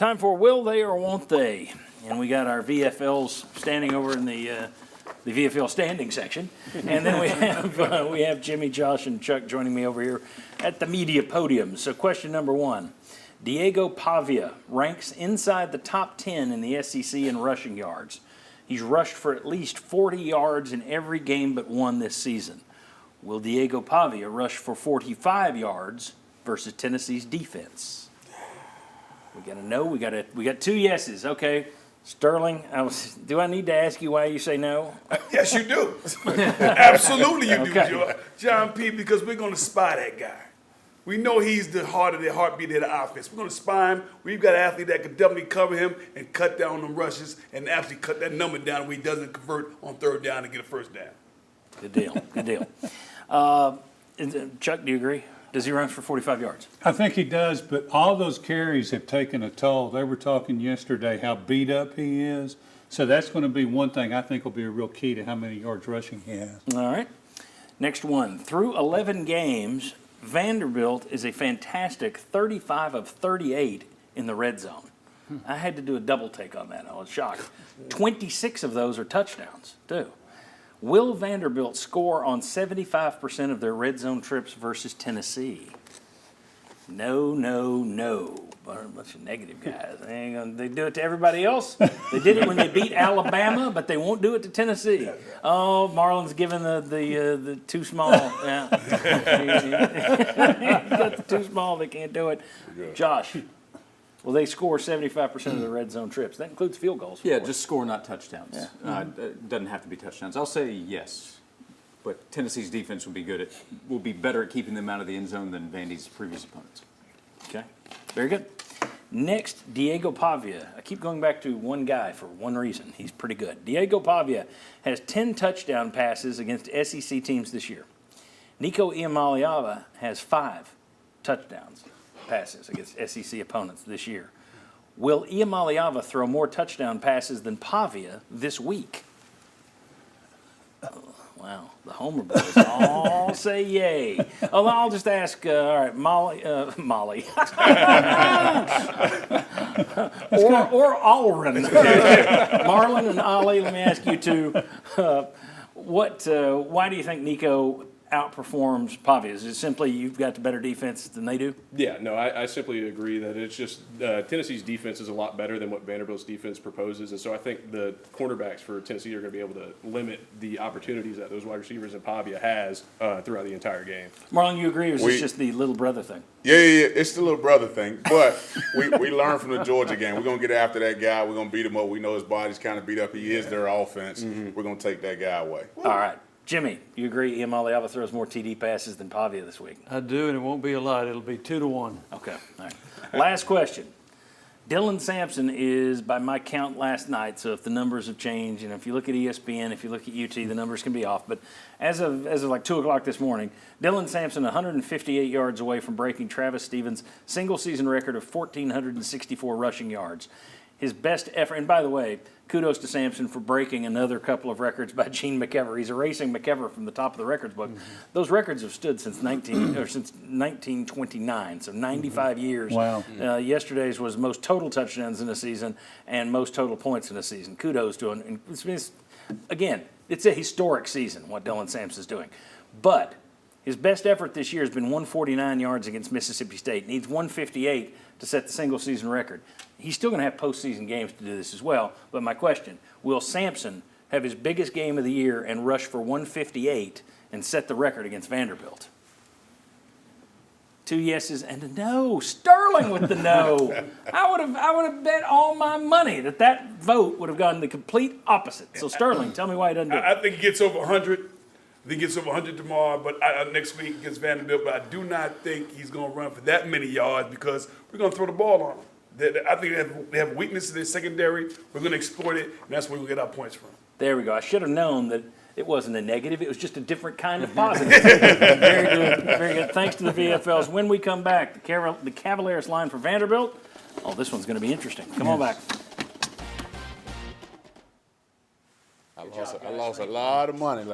Time for Will They or Won't They? And we got our VFLs standing over in the VFL standing section. And then we have Jimmy, Josh, and Chuck joining me over here at the media podium. So question number one. Diego Pavia ranks inside the top 10 in the SEC in rushing yards. He's rushed for at least 40 yards in every game but one this season. Will Diego Pavia rush for 45 yards versus Tennessee's defense? We got to know. We got two yeses. Okay, Sterling. Do I need to ask you why you say no? Yes, you do. Absolutely, you do, John P. Because we're going to spy that guy. We know he's the heart of the heartbeat of the offense. We're going to spy him. We've got an athlete that could definitely cover him and cut down them rushes and actually cut that number down where he doesn't convert on third down and get a first down. Good deal. Good deal. Chuck, do you agree? Does he run for 45 yards? I think he does, but all those carries have taken a toll. They were talking yesterday how beat up he is. So that's going to be one thing I think will be a real key to how many yards rushing he has. All right. Next one. Through 11 games, Vanderbilt is a fantastic 35 of 38 in the red zone. I had to do a double take on that. I was shocked. 26 of those are touchdowns, too. Will Vanderbilt score on 75% of their red zone trips versus Tennessee? No, no, no. A bunch of negative guys. They do it to everybody else. They did it when they beat Alabama, but they won't do it to Tennessee. Oh, Marlon's given the too small. Yeah. He's got the too small. They can't do it. Josh. Well, they score 75% of the red zone trips. That includes field goals. Yeah, just score, not touchdowns. Yeah. It doesn't have to be touchdowns. I'll say yes, but Tennessee's defense will be better at keeping them out of the end zone than Vandy's previous opponents. Okay, very good. Next, Diego Pavia. I keep going back to one guy for one reason. He's pretty good. Diego Pavia has 10 touchdown passes against SEC teams this year. Nico Iamaleava has 5 touchdowns passes against SEC opponents this year. Will Iamaleava throw more touchdown passes than Pavia this week? Oh, wow, the Homer boys all say yay. Oh, I'll just ask, all right, Molly. or Allren. Marlon and Ollie, let me ask you two. Why do you think Nico outperforms Pavia? Is it simply you've got the better defense than they do? Yeah, no, I simply agree that it's just Tennessee's defense is a lot better than what Vanderbilt's defense proposes, and so I think the cornerbacks for Tennessee are going to be able to limit the opportunities that those wide receivers and Pavia has throughout the entire game. Marlon, you agree, or is this just the little brother thing? Yeah, it's the little brother thing. But we learned from the Georgia game. We're going to get after that guy. We're going to beat him up. We know his body's kind of beat up. He is their offense. We're going to take that guy away. All right. Jimmy, you agree Iamaleava throws more TD passes than Pavia this week? I do, and it won't be a lot. It'll be 2-1. Okay. All right. Last question. Dylan Sampson is, by my count last night, so if the numbers have changed, and if you look at ESPN, if you look at UT, the numbers can be off. But as of like 2 o'clock this morning, Dylan Sampson 158 yards away from breaking Travis Stevens' single-season record of 1,464 rushing yards. His best effort, and by the way, kudos to Sampson for breaking another couple of records by Gene McEver. He's erasing McEver from the top of the records book. Those records have stood since 1929, so 95 years. Wow. Yesterday's was most total touchdowns in a season and most total points in a season. Kudos to him. Again, it's a historic season, what Dylan Sampson's doing. But his best effort this year has been 149 yards against Mississippi State. Needs 158 to set the single-season record. He's still going to have postseason games to do this as well. But my question, will Sampson have his biggest game of the year and rush for 158 and set the record against Vanderbilt? 2 yeses and a no. Sterling with the no. I would have bet all my money that vote would have gone the complete opposite. So Sterling, tell me why he doesn't do it. I think he gets over 100. I think he gets over 100 tomorrow, but next week against Vanderbilt. But I do not think he's going to run for that many yards because we're going to throw the ball on him. I think they have weakness in their secondary. We're going to exploit it, and that's where we'll get our points from. There we go. I should have known that it wasn't a negative. It was just a different kind of positive. Very good. Very good. Thanks to the VFLs. When we come back, the Cavaliers line for Vanderbilt. Oh, this one's going to be interesting. Come on back. I lost a lot of money.